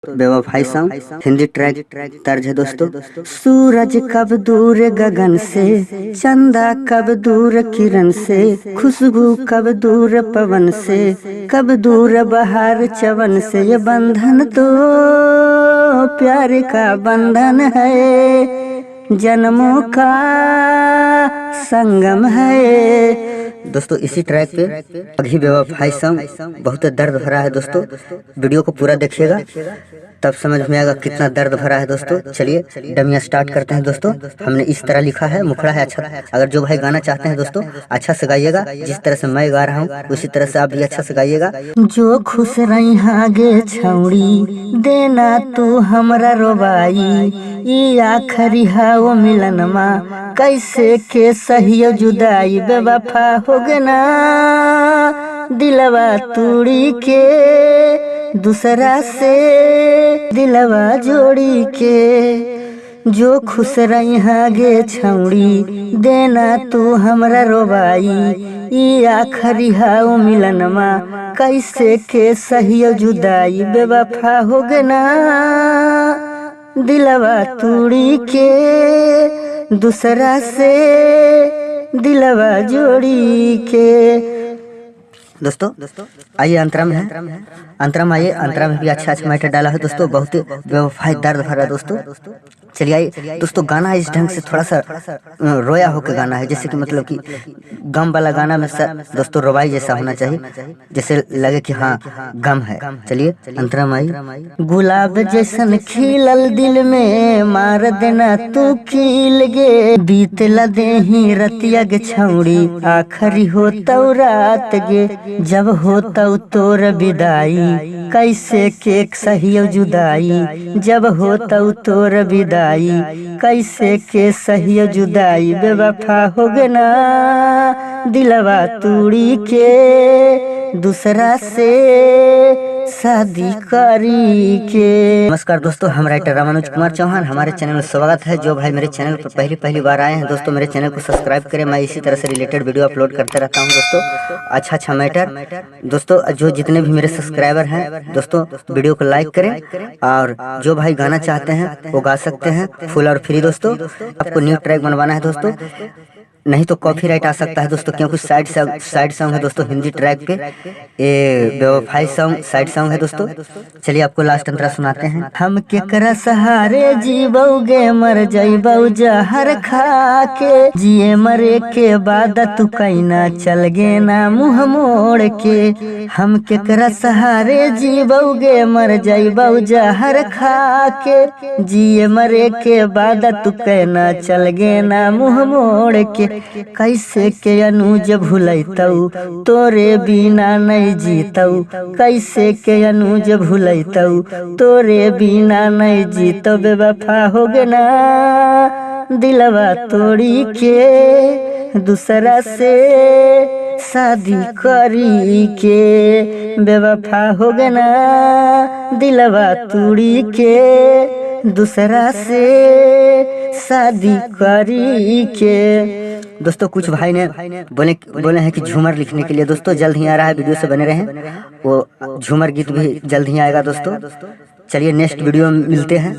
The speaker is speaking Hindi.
बेवफाई सॉन्ग हिंदी ट्रैक तर्ज है दोस्तों। सूरज कब दूर गगन से, चंदा कब दूर किरण से, खुशबू कब दूर पवन से, कब दूर बहार चवन से। ये बंधन तो प्यार का बंधन है, जन्मों का संगम है। दोस्तों इसी ट्रैक पे अभी बेवफाई सॉन्ग बहुत दर्द भरा है दोस्तों। वीडियो को पूरा देखिएगा तब समझ में आएगा कितना दर्द भरा है दोस्तों। चलिए डमिया स्टार्ट करते हैं दोस्तों। हमने इस तरह लिखा है, मुखड़ा है अच्छा। अगर जो भाई गाना चाहते हैं दोस्तों अच्छा से गाइएगा, जिस तरह से मैं गा रहा हूँ उसी तरह से आप भी अच्छा से गाइएगा। जो खुश रही आगे छौड़ी, देना तू हमरा रोबाई, ई आखरी है वो मिलन माँ, कैसे के सही जुदाई। बेवफा हो गए ना दिलवा तोड़ी के, दूसरा से दिलवा जोड़ी के। जो खुश रही आगे छौड़ी, देना तू हमरा रोबाई, ई आखरी है वो मिलन माँ, कैसे के सही जुदाई। बेवफा हो गए ना दिलवा तोड़ी के, दूसरा से दिलवा जोड़ी के। दोस्तों आइए अंतरम है, अंतरम आइए, अंतरम भी अच्छा मैटर डाला है दोस्तों, बहुत बेवफाई दर्द भरा दोस्तों। चलिए आइए दोस्तों, गाना इस ढंग से थोड़ा सा रोया होकर गाना है, जैसे कि मतलब कि गम वाला गाना में दोस्तों रोवाई जैसा होना चाहिए, जैसे लगे कि हाँ गम है। चलिए अंतरम आई। गुलाब जैसन खिलल दिल में, मार देना तू खिल गे, बीत लदे ही रतिया गे छौड़ी, आखरी हो तो रात गे, जब हो तो तोर विदाई, कैसे के सही जुदाई। जब हो तो तोर विदाई, कैसे के सही जुदाई। बेवफा हो गए ना दिलवा तोड़ी के, दूसरा से शादी करी के। नमस्कार दोस्तों, हम राइटर रामानुज कुमार चौहान, हमारे चैनल में स्वागत है। जो भाई मेरे चैनल पर पहली बार आए हैं दोस्तों, मेरे चैनल को सब्सक्राइब करें। मैं इसी तरह से रिलेटेड वीडियो अपलोड करते रहता हूं दोस्तों, अच्छा मैटर दोस्तों। जो जितने भी मेरे सब्सक्राइबर हैं दोस्तों, वीडियो को लाइक करें, और जो भाई गाना चाहते हैं वो गा सकते हैं फुल और फ्री दोस्तों। आपको न्यू ट्रैक बनवाना है दोस्तों, नहीं तो कॉपीराइट आ सकता है दोस्तों, क्योंकि साइड सॉन्ग है दोस्तों हिंदी ट्रैक पे। ये बेवफाई सॉन्ग साइड सॉन्ग है दोस्तों। चलिए आपको लास्ट अंतरा सुनाते हैं। हम केकरा सहारे जीबोगे, मर जाइबो जहर खा के, जिए मरे के बाद तू कैना चल गे ना मुँह मोड़ के। हम केकरा सहारे जीबोगे, मर जाइबो जहर खा के, जिए मरे के बाद तू कैना चल गे ना मुँह मोड़ के। कैसे के अनुज भूलैतौ, तोरे बिना नहीं जीतौ, कैसे के अनुज भूलैतौ, तोरे बिना नहीं जीतौ। बेवफा हो गए ना दिलवा तोड़ी के, दूसरा से शादी करी के। बेवफा हो गए ना दिलवा तोड़ी के, दूसरा से शादी करी के। दोस्तों कुछ भाई ने बोले हैं कि झूमर लिखने के लिए दोस्तों, जल्द ही आ रहा है, वीडियो से बने रहें। वो झूमर गीत भी जल्द ही आएगा दोस्तों। चलिए नेक्स्ट वीडियो में मिलते हैं।